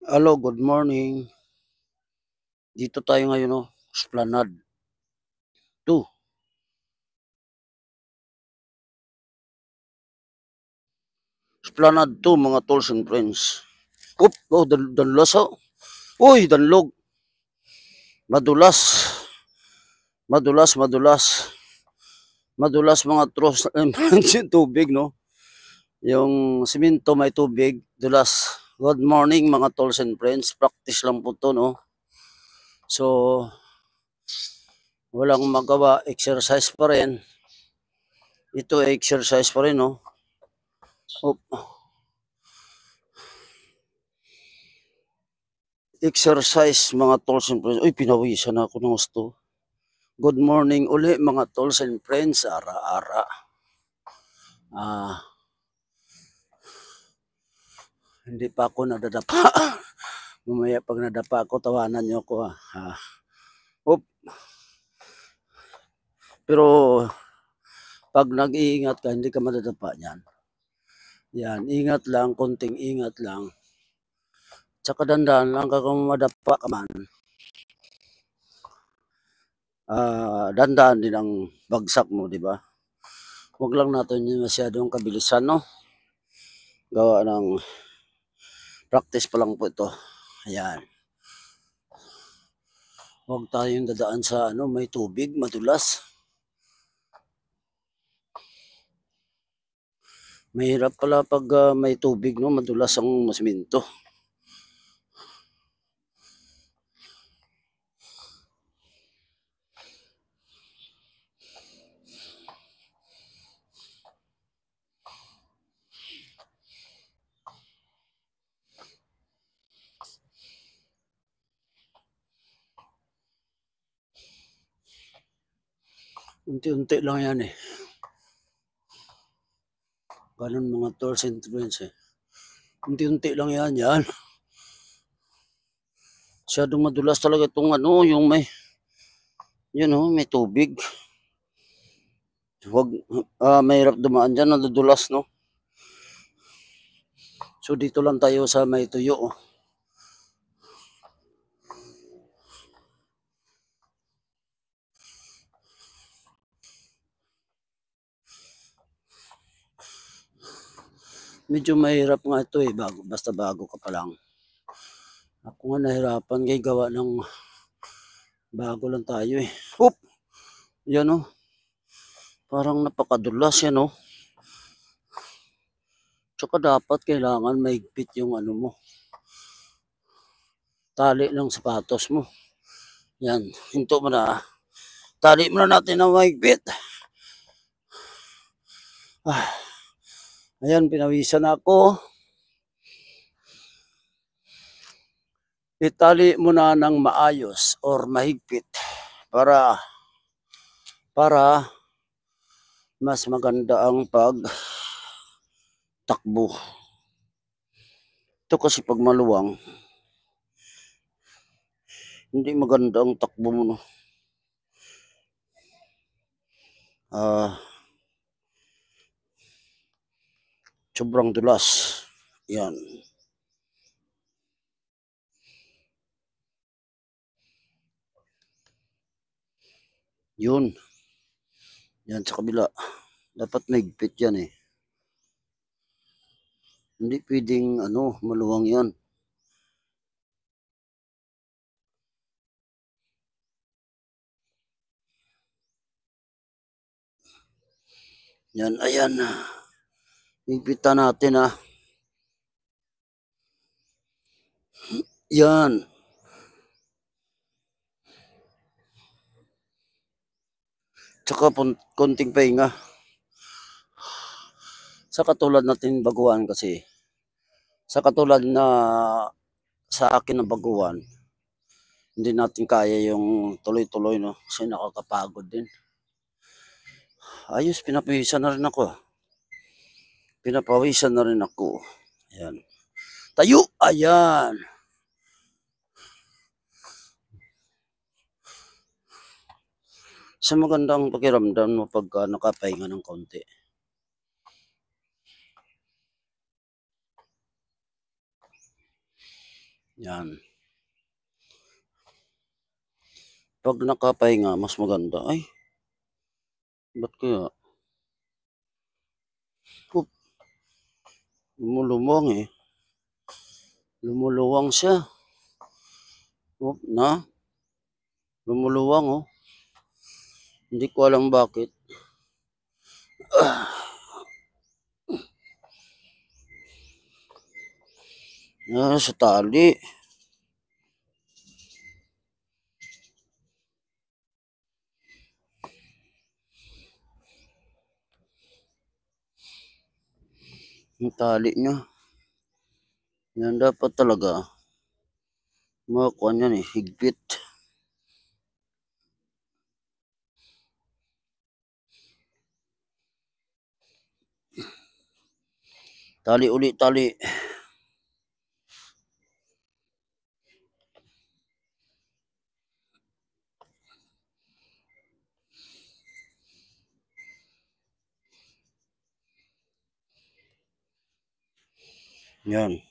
Hello, good morning. Dito tayo ngayon, Esplanade 2. Esplanade 2, mga tools and friends. Danlas, oh. Uy, danlog. Madulas. Madulas, madulas. Madulas mga tools and friends yung tubig, no? Yung simento may tubig, dulas. Good morning, mga tools and friends. Practice lang po to, no? So, walang magawa. Exercise pa rin. Ito exercise pa rin, no? Oop. Exercise mga tools and friends. Uy, pinawisan ako ng gusto. Good morning uli mga tools and friends. Ara-ara. Hindi pa ako nadadapa. Mamaya pag nadapa ako, tawanan niyo ako. Oop. Pero pag nag-iingat ka, hindi ka madadapa niyan. Yan, ingat lang, konting ingat lang. Tsaka dandan lang kung madapa ka man. Dandan din ang bagsak mo, di ba? Huwag lang natin yung masyadong kabilisan, no? Gawa ng practice pa lang po ito. Ayan. Huwag tayong dadaan sa may tubig, madulas. Mahirap pala pag may tubig, no? Madulas ang siminto. Unti-unti lang yan eh. Ganun mga tools and friends eh. Unti-unti lang yan. Masyadong madulas talaga itong yung may tubig. Huwag, mahirap dumaan dyan, nadudulas, no? So dito lang tayo sa may tuyo, oh. Medyo mahirap nga ito eh, basta bago ka pa lang. Ako nga nahirapan kay gawa ng bago lang tayo eh. Oop! Yan oh. Parang napakadulas yan oh. Tsaka dapat kailangan maigpit yung mo. Tali ng sapatos mo. Yan. Hinto mo na. Tali mo na natin na maigpit. Ayan, pinawisan ako. Itali mo na ng maayos or mahigpit para mas maganda ang pagtakbo. Ito kasi pag maluwang, hindi maganda ang takbo mo, no? Sobrang dulas. Yan. Yun. Yan sa kabila. Dapat mahigpit yan eh. Hindi pwedeng maluwang yan. Yan, ayan. Higpitan natin Yan. Tsaka konting pahinga. Sa katulad natin baguhan kasi. Sa katulad na sa akin na baguhan, hindi natin kaya yung tuloy-tuloy, no? Kasi nakakapagod din. Ayos, pinapawisan na rin ako. Pinapawisan na rin ako. Ayan. Tayo! Ayan! Sa magandang pakiramdam mo pagka nakapahinga ng konti. Yan. Pag nakapahinga, mas maganda. Ay, ba't kaya? Oop, lumuluwang eh. Lumuluwang siya. Oop, na. Lumuluwang oh. Hindi ko alam bakit. Sa tali. Yung tali niya. Yan dapat talaga. Makakuha niyan eh. Higpit. Tali ulit, tali. Yan.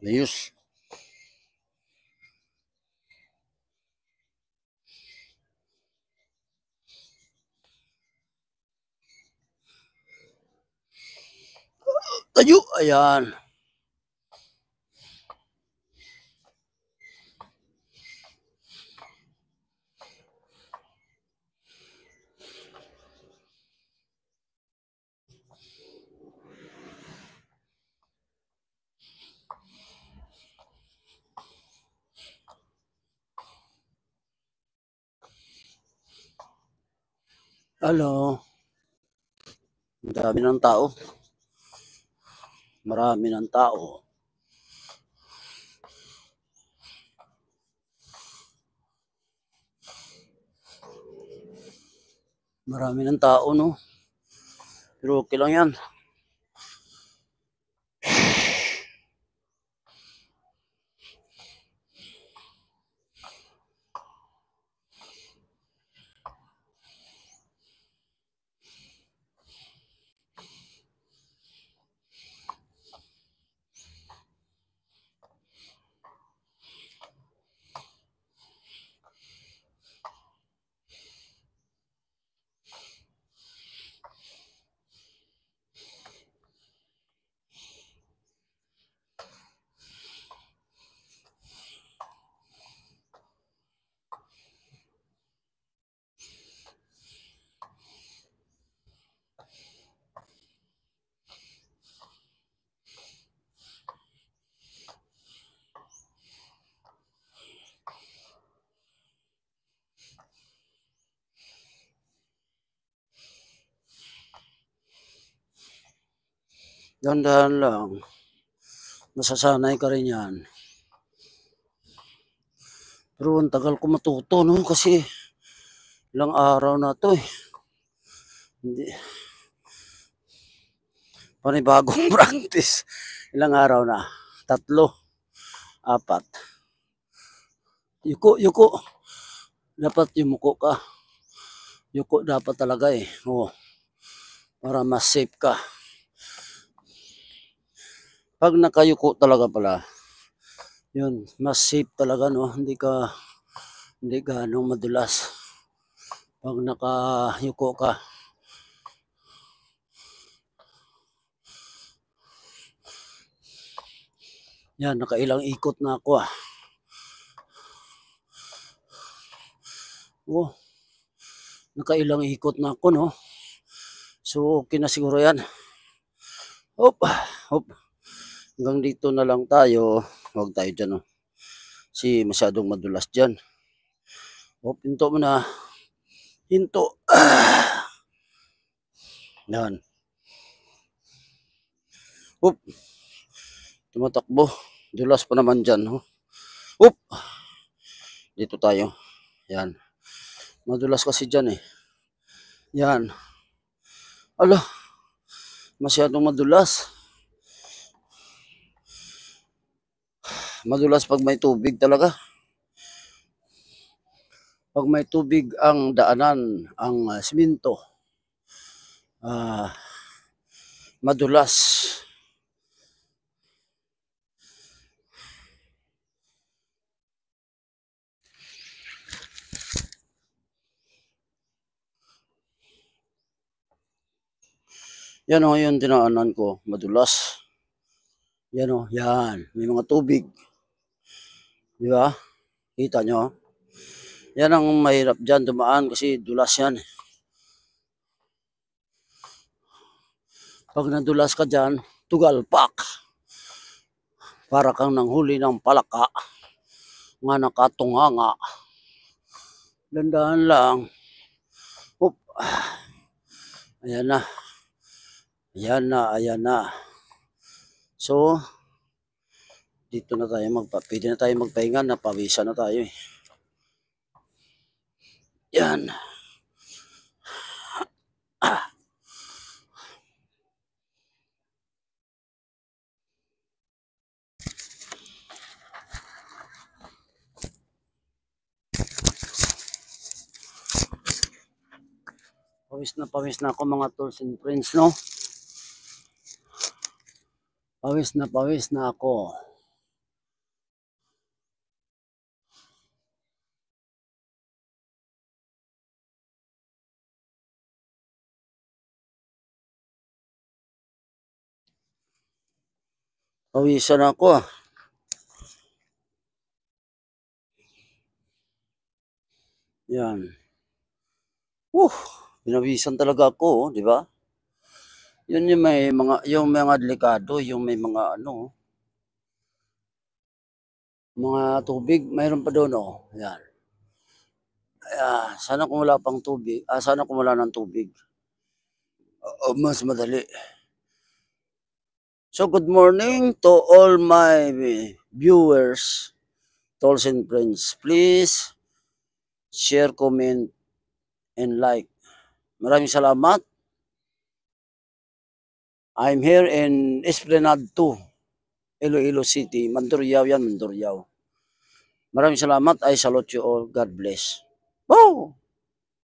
Ayos. Tayo. Ayan. Hello. Ang dami ng tao. Marami ng tao. Marami ng tao, no? Pero okay lang yan. Dahan-dahan lang. Masasanay ka rin yan. Pero ang tagal ko matuto, no? Kasi ilang araw na to eh. Hindi. Panibagong practice. Ilang araw na? 3, 4. Yuko. Dapat yumuko ka. Yuko dapat talaga eh. Oo. Para mas safe ka. Pag nakayuko talaga pala, yun, mas safe talaga, no? Hindi ganong madulas. Pag nakayuko ka. Yan, nakailang ikot na ako ah. Oh, nakailang ikot na ako, no? So, okay na siguro yan. Hop. Hanggang dito na lang tayo. Huwag tayo dyan, no? Kasi masyadong madulas dyan. Hop, hinto mo na. Hinto. Yan. Hop. Tumatakbo. Dulas pa naman dyan. Hop. Dito tayo. Yan. Madulas kasi dyan eh. Yan. Ala. Masyadong madulas. Madulas pag may tubig talaga. Pag may tubig ang daanan, ang simento, madulas. Yan o, yung dinaanan ko, madulas. Yan o, yan. May mga tubig. Di ba? Kita nyo? Yan ang mahirap dyan dumaan kasi dulas yan. Pag nadulas ka dyan, tugalpak. Para kang nanghuli ng palaka. Nga nakatunganga. Dandahan lang. Oop. Ayan na. Ayan na, ayan na. So, dito na tayo pwede na tayo magpahinga, napawisa na tayo eh. Yan. Pawis na ako mga tools and friends, no? Pawis na ako. Pawisan ako ah. Yan. Pinawisan talaga ako, oh, di ba? Yun yung mga delikado, yung may mga mga tubig, mayroon pa doon, oh. Yan. Sana kung wala pang tubig, sana kung wala ng tubig. Mas madali. So, good morning to all my viewers, tolls and friends. Please, share, comment, and like. Maraming salamat. I'm here in Esplanade 2, Iloilo City. Mandurriao yan, Mandurriao. Maraming salamat. I salute you all. God bless. Woo!